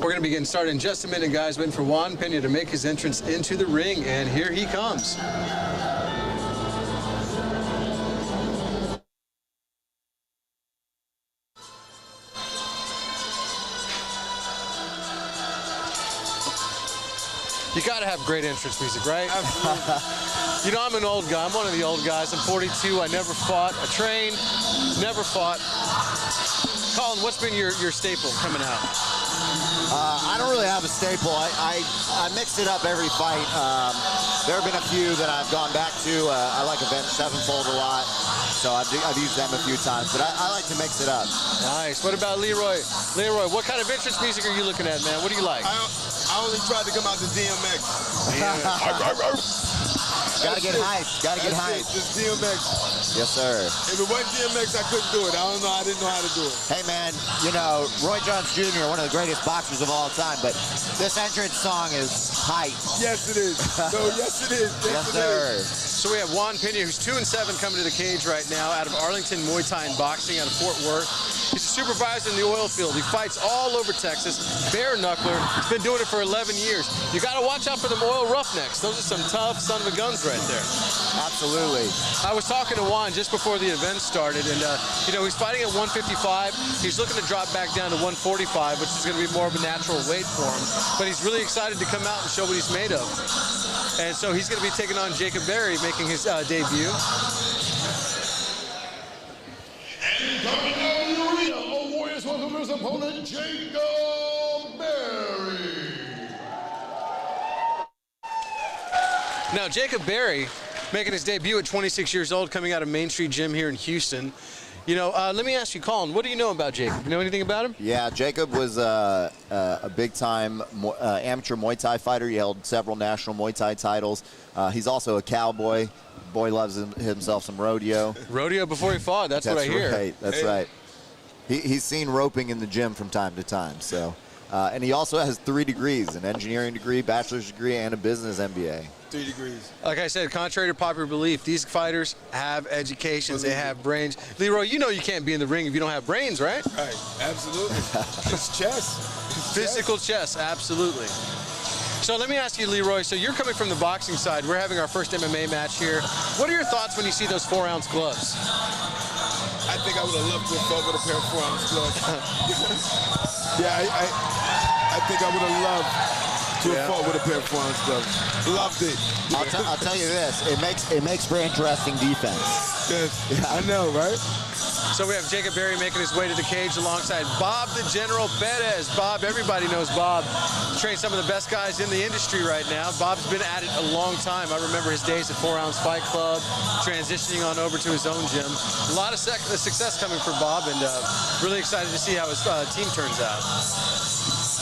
We're going to be getting started in just a minute, guys. Waiting for Juan Pina to make his entrance into the ring, and here he comes. You gotta have great entrance music, right? You know, I'm an old guy. I'm one of the old guys. I'm 42. I never fought. I trained. Never fought. Colin, what's been your staple coming out? I don't really have a staple. I mix it up every fight. There have been a few that I've gone back to. I like Event Sevenfold a lot, so I've used them a few times. But I like to mix it up. Nice. What about Leroy? Leroy, what kind of entrance music are you looking at, man? What do you like? I only tried to come out to DMX. Gotta get hyped. Gotta get hyped. Just DMX. Yes, sir. If it wasn't DMX, I couldn't do it. I didn't know how to do it. Hey, man, you know, Roy Jones Jr., one of the greatest boxers of all time, but this entrance song is hype. Yes, it is. No, yes, it is. Yes, sir. So we have Juan Pina, who's 2-7 coming to the cage right now out of Arlington Muay Thai and Boxing out of Fort Worth. He's a supervisor in the oil field. He fights all over Texas. Bare knuckler. He's been doing it for 11 years. You got to watch out for them oil roughnecks. Those are some tough son of a guns right there. Absolutely. I was talking to Juan just before the event started, and you know, he's fighting at 155. He's looking to drop back down to 145, which is going to be more of a natural weight for him. But he's really excited to come out and show what he's made of. And so he's going to be taking on Jacob Berry, making his debut. And coming out of the arena, the Warriors welcome his opponent, Jacob Berry. Now, Jacob Berry, making his debut at 26 years old, coming out of Main Street Gym here in Houston. You know, let me ask you, Colin, what do you know about Jacob? You know anything about him? Yeah, Jacob was a big-time amateur Muay Thai fighter. He held several national Muay Thai titles. He's also a cowboy. Boy loves himself some rodeo. Rodeo before he fought, that's what I hear. Right, that's right. He's seen roping in the gym from time to time. So, and he also has 3 degrees, an engineering degree, bachelor's degree, and a business MBA. 3 degrees. Like I said, contrary to popular belief, these fighters have educations, they have brains. Leroy, you know you can't be in the ring if you don't have brains, right? Right, absolutely. It's chess. Physical chess, absolutely. So let me ask you, Leroy, so you're coming from the boxing side. We're having our first MMA match here. What are your thoughts when you see those 4-ounce gloves? I think I would have loved to have fought with a pair of 4-ounce gloves. Yeah, I think I would have loved to have fought with a pair of 4-ounce gloves. Loved it. I'll tell you this, it makes for interesting defense. Yes, yeah. I know, right? So we have Jacob Berry making his way to the cage alongside Bob the General Perez. Bob, everybody knows Bob. Trains some of the best guys in the industry right now. Bob's been at it a long time. I remember his days at 4-Ounce Fight Club, transitioning on over to his own gym. A lot of success coming for Bob, and really excited to see how his team turns out.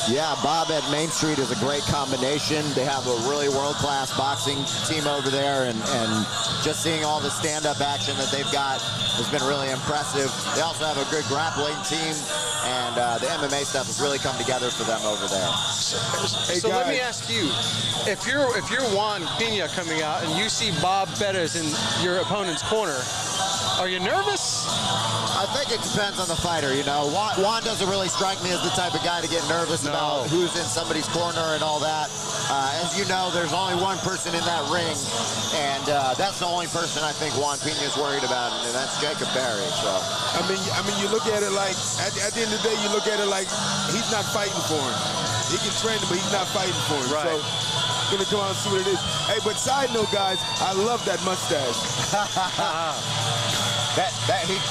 Yeah, Bob at Main Street is a great combination. They have a really world-class boxing team over there, and just seeing all the stand-up action that they've got has been really impressive. They also have a good grappling team, and the MMA stuff has really come together for them over there. So let me ask you, if you're Juan Pina coming out and you see Bob Perez in your opponent's corner, are you nervous? I think it depends on the fighter, you know. Juan doesn't really strike me as the type of guy to get nervous about who's in somebody's corner and all that. As you know, there's only one person in that ring, and that's the only person I think Juan Pina is worried about, and that's Jacob Berry. So I mean, you look at it like at the end of the day, you look at it like he's not fighting for him. He can train him, but he's not fighting for him. Right. So gonna come out and see what it is. Hey, but side note, guys, I love that mustache.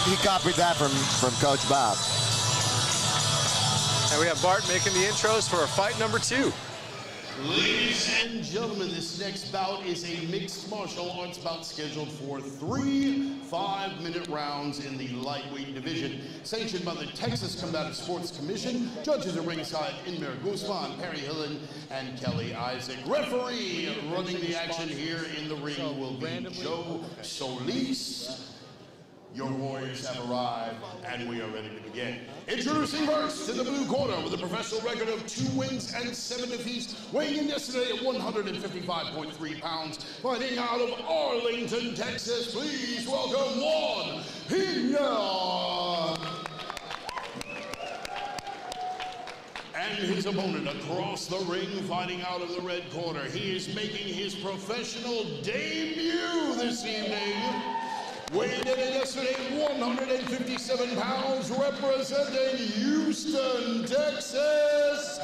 he copied that from Coach Bob. And we have Bart making the intros for fight number 2. Ladies and gentlemen, this next bout is a mixed martial arts bout scheduled for 3 5-minute rounds in the lightweight division. Sanctioned by the Texas Combative Sports Commission. Judges at ringside, Inmer Guzman, Perry Hillen, and Kelly Isaac. Referee running the action here in the ring will be Joe Solis. Your Warriors have arrived, and we are ready to begin. Introducing first to the blue corner with a professional record of 2 wins and 7 defeats, weighing in yesterday at 155.3 pounds, fighting out of Arlington, Texas. Please welcome Juan Pina. And his opponent across the ring, fighting out of the red corner. He is making his professional debut this evening. Weighed in at yesterday, 157 pounds, representing Houston, Texas,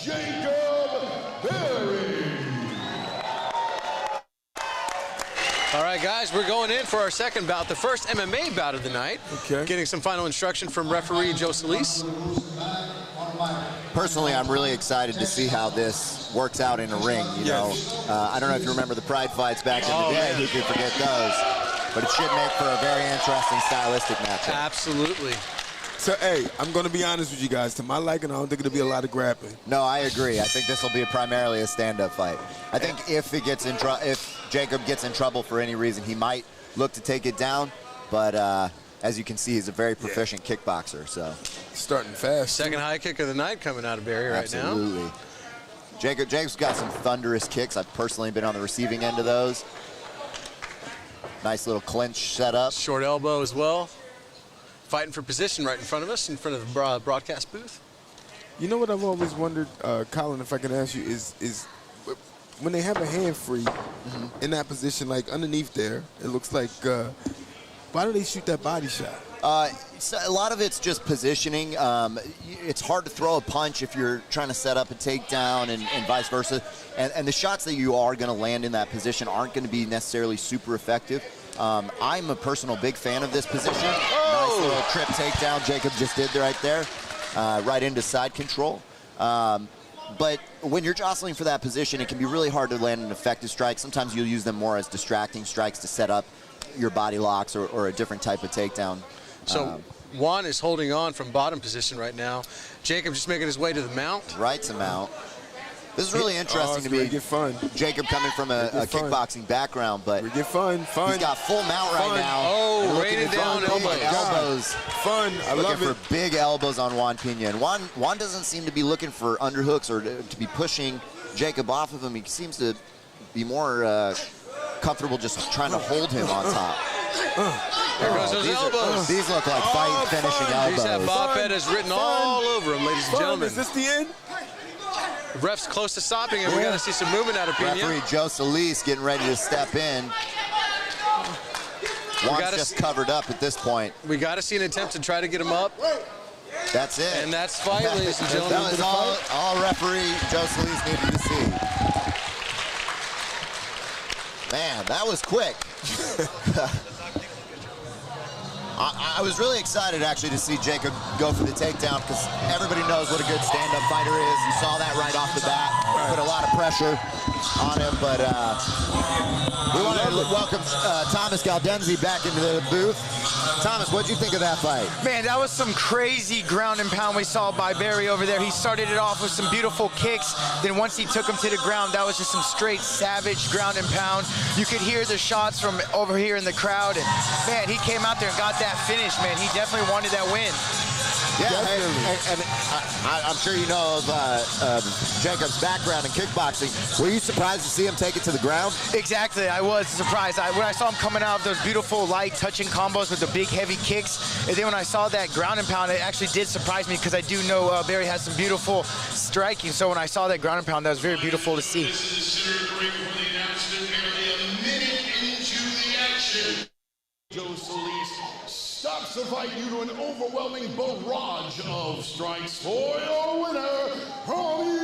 Jacob Berry. All right, guys, we're going in for our second bout, the first MMA bout of the night. Okay. Getting some final instruction from referee Joe Solis. Personally, I'm really excited to see how this works out in a ring. You know, I don't know if you remember the Pride fights back in the day. Who could forget those? But it should make for a very interesting stylistic matchup. Absolutely. So, hey, I'm going to be honest with you guys. To my liking, I don't think it'll be a lot of grappling. No, I agree. I think this will be primarily a stand-up fight. I think if Jacob gets in trouble for any reason, he might look to take it down. But as you can see, he's a very proficient kickboxer. So starting fast. Second high kick of the night coming out of Berry right now. Absolutely. Jacob's got some thunderous kicks. I've personally been on the receiving end of those. Nice little clinch setup. Short elbow as well. Fighting for position right in front of us, in front of the broadcast booth. You know what I've always wondered, Colin, if I can ask you, is when they have a hand free in that position, like underneath there, it looks like, why do they shoot that body shot? So a lot of it's just positioning. It's hard to throw a punch if you're trying to set up a takedown and vice versa. And the shots that you are going to land in that position aren't going to be necessarily super effective. I'm a personal big fan of this position. Nice little trip takedown Jacob just did right there, right into side control. But when you're jostling for that position, it can be really hard to land an effective strike. Sometimes you'll use them more as distracting strikes to set up your body locks or a different type of takedown. So Juan is holding on from bottom position right now. Jacob just making his way to the mount. Right to mount. This is really interesting to me. Get fun. Jacob coming from a kickboxing background, but we get fun. He's got full mount right now. Oh, rated down elbows. Fun. I love it. Looking for big elbows on Juan Pina. And Juan doesn't seem to be looking for underhooks or to be pushing Jacob off of him. He seems to be more comfortable just trying to hold him on top. There goes those elbows. These look like fight finishing elbows. These have Bob Pettis written all over them, ladies and gentlemen. Is this the end? The ref's close to stopping, and we got to see some movement out of Pina. Referee Joe Solis getting ready to step in. Juan's just covered up at this point. We got to see an attempt to try to get him up. That's it. And that's fight, ladies and gentlemen. That was all referee Joe Solis needed to see. Man, that was quick. I was really excited, actually, to see Jacob go for the takedown because everybody knows what a good stand-up fighter is. You saw that right off the bat. Put a lot of pressure on him, but we want to welcome Thomas Galdenzi back into the booth. Thomas, what'd you think of that fight? Man, that was some crazy ground and pound we saw by Berry over there. He started it off with some beautiful kicks. Then once he took him to the ground, that was just some straight savage ground and pound. You could hear the shots from over here in the crowd. And man, he came out there and got that finish, man. He definitely wanted that win. Yeah, and I'm sure you know of Jacob's background in kickboxing. Were you surprised to see him take it to the ground? Exactly, I was surprised. When I saw him coming out of those beautiful light touching combos with the big heavy kicks, and then when I saw that ground and pound, it actually did surprise me because I do know Berry has some beautiful striking. So when I saw that ground and pound, that was very beautiful to see. This is the center of the ring for the announcement, nearly a minute into the action. Joe Solis stops the fight due to an overwhelming barrage of strikes for your winner from